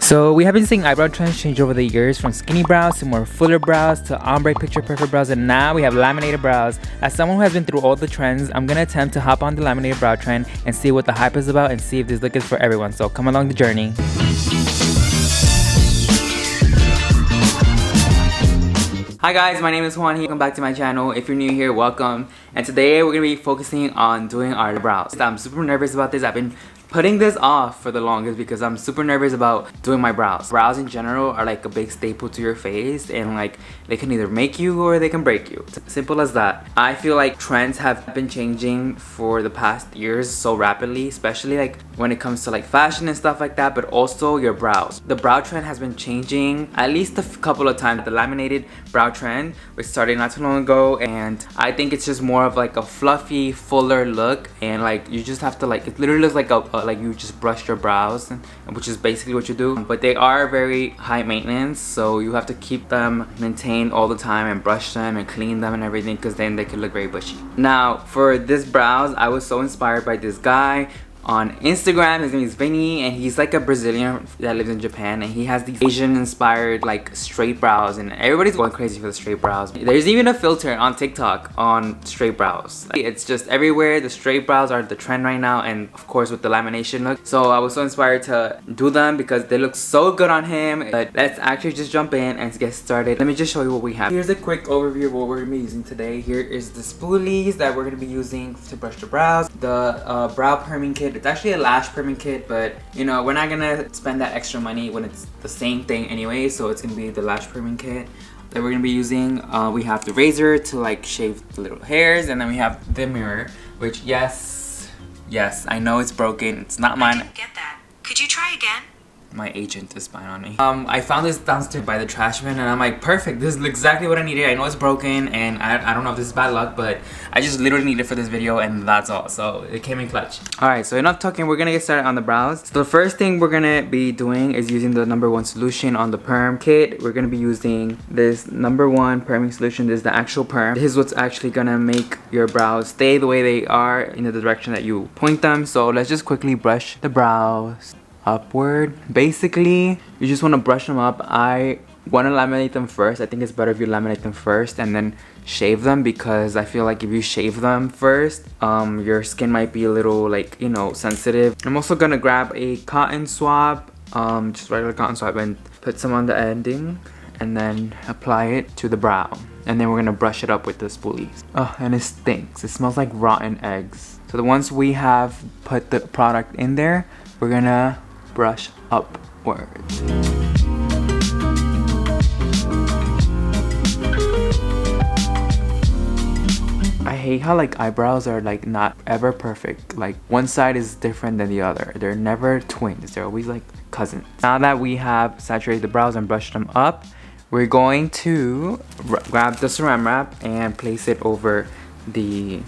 So we have been seeing eyebrow trends change over the years, from skinny brows to more fuller brows to ombre picture perfect brows, and now we have laminated brows. As someone who has been through all the trends, I'm gonna attempt to hop on the laminated brow trend and see what the hype is about and see if this look is for everyone. So come along the journey. Hi guys, my name is Juan. Welcome back to my channel. If you're new here, welcome. And today we're gonna be focusing on doing our brows. I'm super nervous about this. I've been putting this off for the longest because I'm super nervous about doing my brows. Brows in general are like a big staple to your face, and like they can either make you or they can break you. It's simple as that. I feel like trends have been changing for the past years so rapidly, especially like when it comes to like fashion and stuff like that, but also your brows. The brow trend has been changing at least a couple of times. The laminated brow trend, which started not too long ago, and I think it's just more of like a fluffy, fuller look, and like you just have to like, it literally looks like like you just brush your brows, which is basically what you do. But they are very high maintenance, so you have to keep them maintained all the time and brush them and clean them and everything, because then they can look very bushy. Now for this brows, I was so inspired by this guy on Instagram. His name is Vinny, and he's like a Brazilian that lives in Japan, and he has these Asian inspired like straight brows, and everybody's going crazy for the straight brows. There's even a filter on TikTok on straight brows. It's just everywhere. The straight brows are the trend right now, and of course with the lamination look. So I was so inspired to do them because they look so good on him. But let's actually just jump in and get started. Let me just show you what we have. Here's a quick overview of what we're gonna be using today. Here is the spoolies that we're gonna be using to brush the brows. The brow perming kit. It's actually a lash perming kit, but you know, we're not gonna spend that extra money when it's the same thing anyway, so it's gonna be the lash perming kit that we're gonna be using. We have the razor to like shave the little hairs, and then we have the mirror, which yes, I know it's broken. It's not mine. I didn't get that. Could you try again? My agent is spying on me. I found this downstairs by the trash bin, and I'm like, perfect, this is exactly what I needed. I know it's broken, and I don't know if this is bad luck, but I just literally need it for this video, and that's all. So it came in clutch. Alright, so enough talking, we're gonna get started on the brows. So the first thing we're gonna be doing is using the #1 solution on the perm kit. We're gonna be using this #1 perming solution. This is the actual perm. This is what's actually gonna make your brows stay the way they are in the direction that you point them. So let's just quickly brush the brows upward. Basically, you just want to brush them up. I want to laminate them first. I think it's better if you laminate them first and then shave them, because I feel like if you shave them first, your skin might be a little like, you know, sensitive. I'm also gonna grab a cotton swab, just regular cotton swab, and put some on the ending and then apply it to the brow, and then we're gonna brush it up with the spoolies. Oh, and it stinks. It smells like rotten eggs. So once we have put the product in there, we're gonna brush upwards. I hate how like eyebrows are like not ever perfect. Like one side is different than the other. They're never twins. They're always like cousins. Now that we have saturated the brows and brushed them up, we're going to grab the saran wrap and place it over the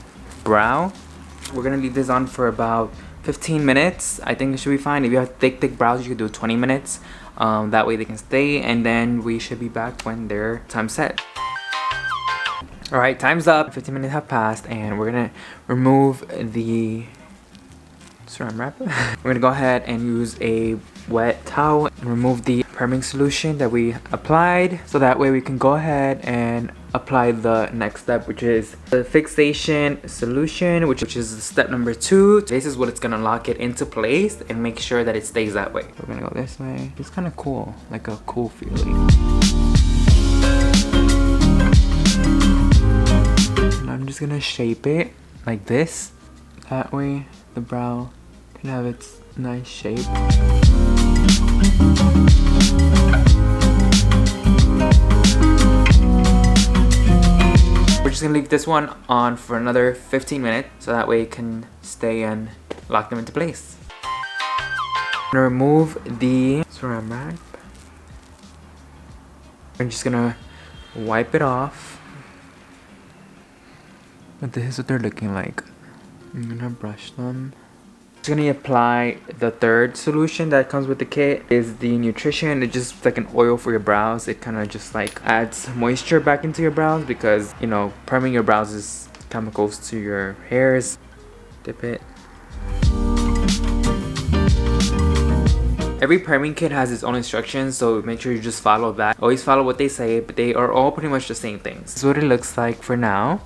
brow. We're gonna leave this on for about 15 minutes. I think it should be fine. If you have thick brows, you could do 20 minutes. That way they can stay, and then we should be back when their time's set. Alright, time's up. 15 minutes have passed, and we're gonna remove the saran wrap. We're gonna go ahead and use a wet towel and remove the perming solution that we applied, so that way we can go ahead and apply the next step, which is the fixation solution, which is step #2. This is what it's gonna lock it into place and make sure that it stays that way. We're gonna go this way. It's kind of cool, like a cool feeling. And I'm just gonna shape it like this. That way the brow can have its nice shape. We're just gonna leave this one on for another 15 minutes, so that way it can stay and lock them into place. I'm gonna remove the saran wrap. I'm just gonna wipe it off. But this is what they're looking like. I'm gonna brush them. Just gonna apply the third solution that comes with the kit. Is the nutrition. It's just like an oil for your brows. It kind of just like adds moisture back into your brows, because you know, perming your brows is chemicals to your hairs. Dip it. Every perming kit has its own instructions, so make sure you just follow that. Always follow what they say, but they are all pretty much the same things. This is what it looks like for now.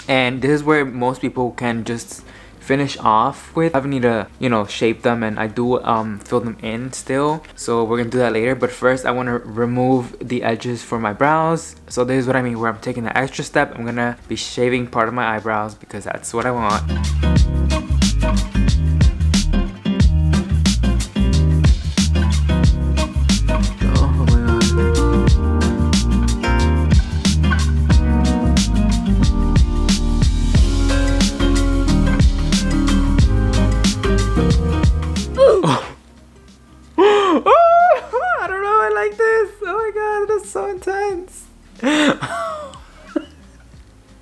And this is where most people can just finish off with. I need to, you know, shape them, and I do fill them in still, so we're gonna do that later. But first I want to remove the edges for my brows. So this is what I mean, where I'm taking the extra step. I'm gonna be shaving part of my eyebrows because that's what I want.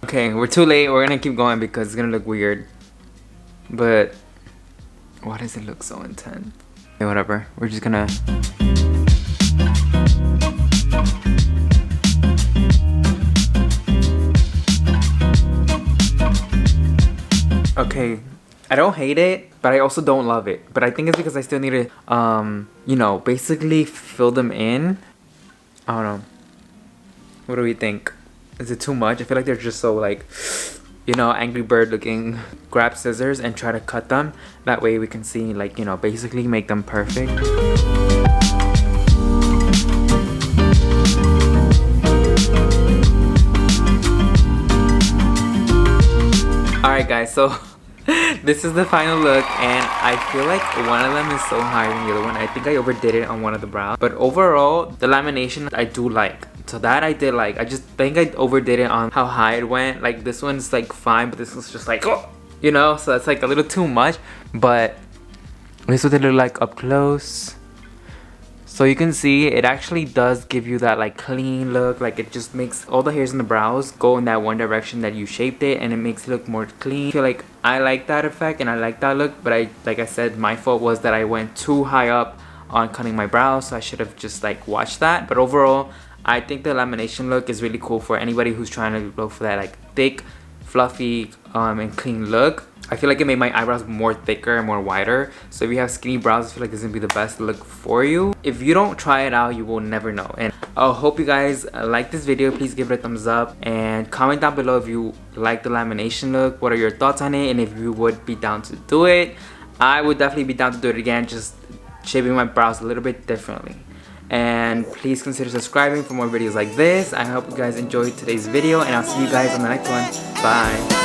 Okay, we're too late. We're gonna keep going because it's gonna look weird. But why does it look so intense? Okay, whatever. We're just gonna... Okay, I don't hate it, but I also don't love it. But I think it's because I still need to, you know, basically fill them in. I don't know. What do we think? Is it too much? I feel like they're just so like, you know, Angry Bird looking. Grab scissors and try to cut them. That way we can see, like, you know, basically make them perfect. Alright guys, so this is the final look, and I feel like one of them is so higher than the other one. I think I overdid it on one of the brows. But overall, the lamination I do like. So that I did like. I just think I overdid it on how high it went. Like this one's like fine, but this one's just like, oh, you know, so it's like a little too much. But this is what they look like up close. So you can see it actually does give you that like clean look. Like it just makes all the hairs in the brows go in that one direction that you shaped it, and it makes it look more clean. I feel like I like that effect and I like that look, but like I said, my fault was that I went too high up on cutting my brows, so I should have just like watched that. But overall, I think the lamination look is really cool for anybody who's trying to go for that like thick, fluffy, and clean look. I feel like it made my eyebrows more thicker and more wider. So if you have skinny brows, I feel like this is gonna be the best look for you. If you don't try it out, you will never know. And I hope you guys like this video. Please give it a thumbs up and comment down below if you like the lamination look. What are your thoughts on it, and if you would be down to do it. I would definitely be down to do it again, just shaping my brows a little bit differently. And please consider subscribing for more videos like this. I hope you guys enjoyed today's video, and I'll see you guys on the next one. Bye.